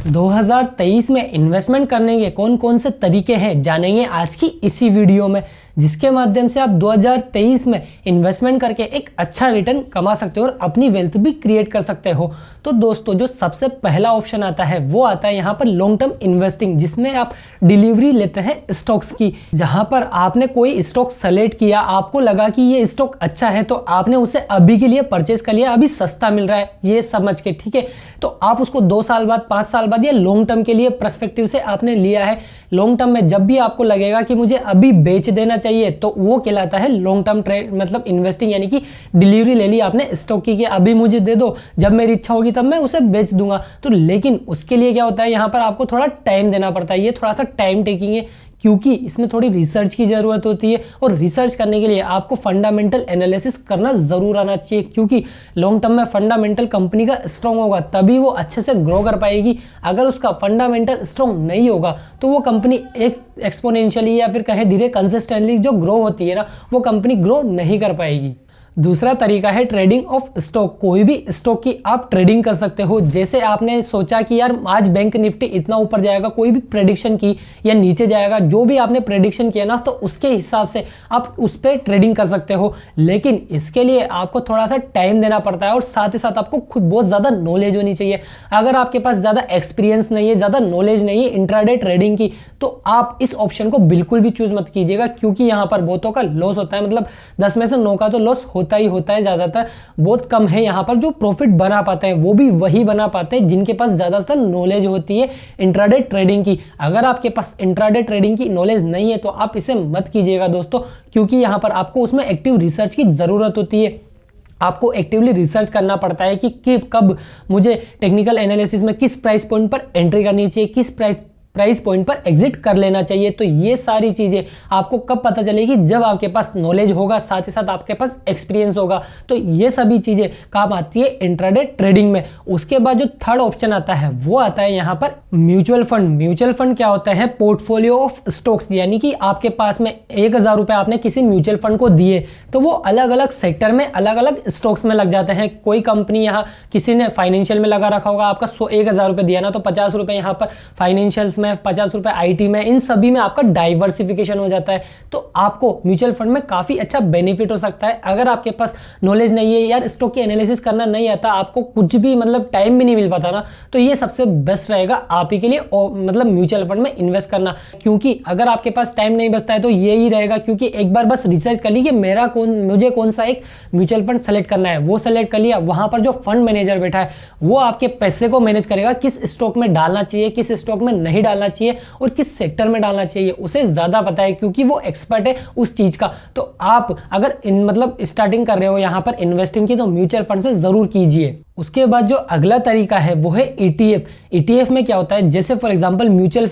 2023 में इन्वेस्टमेंट करने के कौन कौन से तरीके हैं जानेंगे आज की इसी वीडियो में, जिसके माध्यम से आप 2023 में इन्वेस्टमेंट करके एक अच्छा रिटर्न कमा सकते हो और अपनी वेल्थ भी क्रिएट कर सकते हो। तो दोस्तों, जो सबसे पहला ऑप्शन आता है वो आता है यहाँ पर लॉन्ग टर्म इन्वेस्टिंग, जिसमें आप डिलीवरी लेते हैं स्टॉक्स की। जहां पर आपने कोई स्टॉक सेलेक्ट किया, आपको लगा कि ये स्टॉक अच्छा है तो आपने उसे अभी के लिए परचेज कर लिया, अभी सस्ता मिल रहा है ये समझ के, ठीक है। तो आप उसको 2 साल बाद, 5 साल बाद या लॉन्ग टर्म के लिए पर्सपेक्टिव से आपने लिया है। लॉन्ग टर्म में जब भी आपको लगेगा कि मुझे अभी बेच देना चाहिए तो वो कहलाता है लॉन्ग टर्म ट्रेड, मतलब इन्वेस्टिंग। यानी कि डिलीवरी ले ली आपने स्टॉक की कि अभी मुझे दे दो, जब मेरी इच्छा होगी तब मैं उसे बेच दूंगा। तो लेकिन उसके लिए क्या होता है, यहाँ पर आपको थोड़ा टाइम देना पड़ता है। ये थोड़ा सा टाइम टेकिंग है क्योंकि इसमें थोड़ी रिसर्च की जरूरत होती है और रिसर्च करने के लिए आपको फंडामेंटल एनालिसिस करना जरूर आना चाहिए, क्योंकि लॉन्ग टर्म में फंडामेंटल कंपनी का स्ट्रॉन्ग होगा तभी वो अच्छे से ग्रो कर पाएगी। अगर उसका फंडामेंटल स्ट्रॉन्ग नहीं होगा तो वो कंपनी एक एक्सपोनेंशियली या फिर कहें धीरे कंसिस्टेंटली जो ग्रो होती है ना, वो कंपनी ग्रो नहीं कर पाएगी। दूसरा तरीका है ट्रेडिंग ऑफ स्टॉक। कोई भी स्टॉक की आप ट्रेडिंग कर सकते हो। जैसे आपने सोचा कि यार आज बैंक निफ्टी इतना ऊपर जाएगा, कोई भी प्रेडिक्शन की, या नीचे जाएगा, जो भी आपने प्रेडिक्शन किया ना, तो उसके हिसाब से आप उस पर ट्रेडिंग कर सकते हो। लेकिन इसके लिए आपको थोड़ा सा टाइम देना पड़ता है और साथ ही साथ आपको खुद बहुत ज़्यादा नॉलेज होनी चाहिए। अगर आपके पास ज़्यादा एक्सपीरियंस नहीं है, ज़्यादा नॉलेज नहीं है इंट्राडे ट्रेडिंग की, तो आप इस ऑप्शन को बिल्कुल भी चूज मत कीजिएगा, क्योंकि यहाँ पर बहुतों का लॉस होता है। मतलब 10 में से 9 का तो लॉस होता ही होता है। ज्यादातर बहुत कम है यहाँ पर जो प्रॉफिट बना पाते हैं, वो भी वही बना पाते हैं जिनके पास ज्यादातर नॉलेज होती है इंट्राडे ट्रेडिंग की। अगर आपके पास इंट्राडे ट्रेडिंग की नॉलेज नहीं है तो आप इसे मत कीजिएगा दोस्तों, क्योंकि यहाँ पर आपको उसमें एक्टिव रिसर्च की जरूरत होती है। आपको एक्टिवली रिसर्च करना पड़ता है कि कब मुझे टेक्निकल एनालिसिस में किस प्राइस पॉइंट पर एंट्री करनी चाहिए, किस प्राइस पॉइंट पर एग्जिट कर लेना चाहिए। तो ये सारी चीजें आपको कब पता चलेगी, जब आपके पास नॉलेज होगा, साथ ही साथ आपके पास एक्सपीरियंस होगा। तो ये सभी चीजें काम आती है इंट्राडे ट्रेडिंग में। उसके बाद जो थर्ड ऑप्शन आता है वो आता है यहाँ पर म्यूचुअल फंड। म्यूचुअल फंड क्या होता है, पोर्टफोलियो ऑफ स्टॉक्स। यानी कि आपके पास में 1000 रुपए आपने किसी म्यूचुअल फंड को दिए तो वो अलग अलग सेक्टर में अलग अलग स्टॉक्स में लग जाते हैं। कोई कंपनी यहाँ किसी ने फाइनेंशियल में लगा रखा होगा, आपका 1000 रुपए दिया ना, तो 50 रुपए यहाँ पर फाइनेंशियल्स में, 50 रुपए आईटी में, इन सभी में आपका डाइवर्सिफिकेशन हो जाता है। तो आपको म्यूचुअल फंड में काफी अच्छा बेनिफिट हो सकता है। अगर आपके पास नॉलेज नहीं है, यार स्टॉक की एनालिसिस करना नहीं आता, आपको कुछ भी मतलब टाइम भी नहीं मिल पाता ना, तो ये सबसे बेस्ट रहेगा आप ही के लिए, मतलब म्यूचुअल फंड में इन्वेस्ट करना। क्योंकि अगर आपके पास टाइम नहीं बचता है तो ये ही रहेगा, क्योंकि एक बार बस रिसर्च कर ली कि मुझे कौन सा एक म्यूचुअल फंड सेलेक्ट करना है, वो सेलेक्ट कर लिया। वहां पर जो फंड मैनेजर बैठा है वो आपके पैसे को मैनेज करेगा, किस स्टॉक में डालना चाहिए, किस स्टॉक में नहीं डालना चाहिए और किस सेक्टर में डालना चाहिए, उसे ज्यादा पता है क्योंकि वो एक्सपर्ट है उस चीज का। तो आप अगर मतलब स्टार्टिंग कर रहे हो यहाँ पर इन्वेस्टिंग की, तो म्यूचुअल फंड से जरूर कीजिए। उसके बाद जो अगला तरीका है वो है ईटीएफ। ईटीएफ में क्या होता है, जैसे फॉर एग्जांपल म्यूचुअल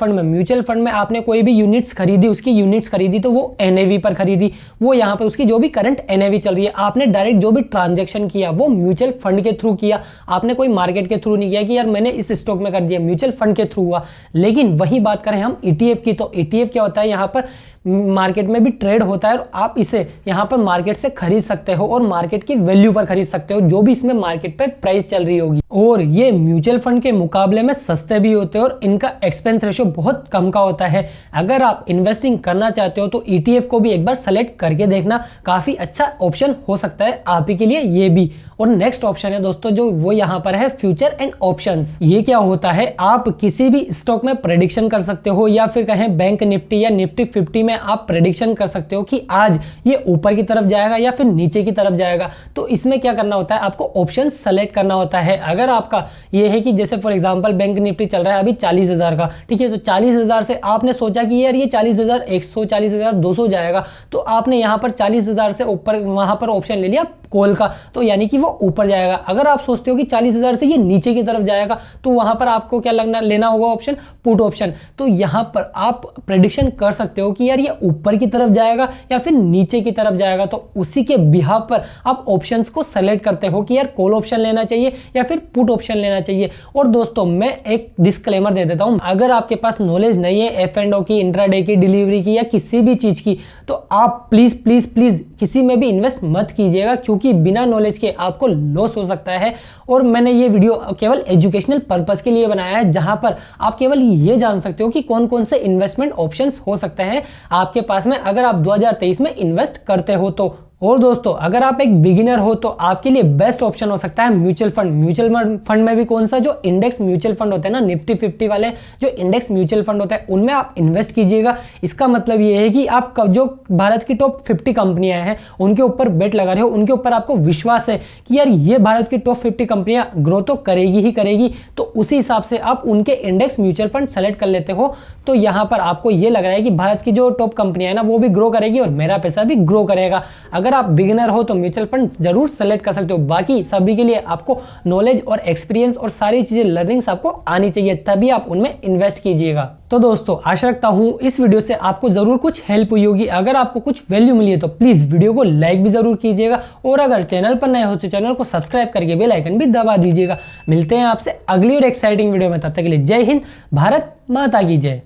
फंड में आपने कोई भी यूनिट्स खरीदी, उसकी यूनिट्स खरीदी तो वो एनएवी पर खरीदी, वो यहाँ पर उसकी जो भी करंट एनएवी चल रही है, आपने डायरेक्ट जो भी ट्रांजैक्शन किया वो म्यूचुअल फंड के थ्रू किया। आपने कोई मार्केट के थ्रू नहीं किया कि यार मैंने इस स्टॉक में कर दिया, म्यूचुअल फंड के थ्रू हुआ। लेकिन वही बात करें हम ईटीएफ की, तो ईटीएफ क्या होता है, यहाँ पर मार्केट में भी ट्रेड होता है और आप इसे यहाँ पर मार्केट से खरीद सकते हो और मार्केट की वैल्यू पर खरीद सकते हो, जो भी इसमें मार्केट पे प्राइस चल रही होगी। और ये म्यूचुअल फंड के मुकाबले में सस्ते भी होते हैं और इनका एक्सपेंस रेशो बहुत कम का होता है। अगर आप इन्वेस्टिंग करना चाहते हो तो ईटीएफ को भी एक बार सेलेक्ट करके देखना, काफी अच्छा ऑप्शन हो सकता है आप ही के लिए ये भी। और नेक्स्ट ऑप्शन है दोस्तों जो वो यहाँ पर है फ्यूचर एंड ऑप्शंस। ये क्या होता है, आप किसी भी स्टॉक में प्रेडिक्शन कर सकते हो, या फिर कहें बैंक निफ्टी या निफ्टी 50 में आप प्रेडिक्शन कर सकते हो कि आज ये ऊपर की तरफ जाएगा या फिर नीचे की तरफ जाएगा। तो इसमें क्या करना होता है, आपको ऑप्शन सेलेक्ट करना होता है। अगर आपका ये है कि जैसे फॉर एग्जांपल बैंक निफ्टी चल रहा है अभी 40,000 का, ठीक है, तो 40,000 से आपने सोचा कि यार ये 40,100 40,200 जाएगा, तो आपने यहाँ पर 40,000 से ऊपर वहां पर ऑप्शन ले लिया कॉल का, तो यानी कि वो ऊपर जाएगा। अगर आप सोचते हो कि 40,000 से ये नीचे की तरफ जाएगा, तो वहां पर आपको क्या लेना होगा ऑप्शन, पुट ऑप्शन। तो यहां पर आप प्रेडिक्शन कर सकते हो कि यार ये ऊपर की तरफ जाएगा या फिर नीचे की तरफ जाएगा। तो उसी के बिहाफ पर आप ऑप्शंस को सेलेक्ट करते हो कि यार कॉल ऑप्शन लेना चाहिए या फिर पुट ऑप्शन लेना चाहिए। और दोस्तों मैं एक डिस्क्लेमर दे देता हूं, अगर आपके पास नॉलेज नहीं है F&O की, इंट्राडे की, डिलीवरी की या किसी भी चीज की, तो आप प्लीज प्लीज प्लीज किसी में भी इन्वेस्ट मत कीजिएगा, क्योंकि क्योंकि बिना नॉलेज के आपको लॉस हो सकता है। और मैंने ये वीडियो केवल एजुकेशनल पर्पस के लिए बनाया है, जहां पर आप केवल ये जान सकते हो कि कौन कौन से इन्वेस्टमेंट ऑप्शंस हो सकते हैं आपके पास में अगर आप 2023 में इन्वेस्ट करते हो तो। और दोस्तों, अगर आप एक बिगिनर हो तो आपके लिए बेस्ट ऑप्शन हो सकता है म्यूचुअल फंड। म्यूचुअल फंड में भी कौन सा, जो इंडेक्स म्यूचुअल फंड होते हैं ना, निफ्टी 50 वाले जो इंडेक्स म्यूचुअल फंड होते हैं, उनमें आप इन्वेस्ट कीजिएगा। इसका मतलब ये है कि आप जो भारत की टॉप 50 कंपनियां हैं उनके ऊपर बेट लगा रहे हो, उनके ऊपर आपको विश्वास है कि यार ये भारत की टॉप 50 कंपनियां ग्रो तो करेगी ही करेगी, तो उसी हिसाब से आप उनके इंडेक्स म्यूचुअल फंड सेलेक्ट कर लेते हो। तो यहां पर आपको ये लग रहा है कि भारत की जो टॉप कंपनियां है ना वो भी ग्रो करेगी और मेरा पैसा भी ग्रो करेगा। अगर आप बिगिनर हो तो म्यूचुअल फंड जरूर सेलेक्ट कर सकते हो। बाकी सभी के लिए आपको नॉलेज और एक्सपीरियंस और सारी चीजें लर्निंग्स आपको आनी चाहिए, तभी आप उनमें इन्वेस्ट कीजिएगा। तो दोस्तों, आशा रखता हूं इस वीडियो से आपको जरूर कुछ हेल्प हुई होगी। अगर आपको कुछ वैल्यू मिली है तो प्लीज वीडियो को लाइक भी जरूर कीजिएगा, और अगर चैनल पर नए हो तो चैनल को सब्सक्राइब करके बेल आइकन भी दबा दीजिएगा। मिलते हैं आपसे अगली और एक्साइटिंग वीडियो में, तब तक के लिए जय हिंद, भारत माता की जय।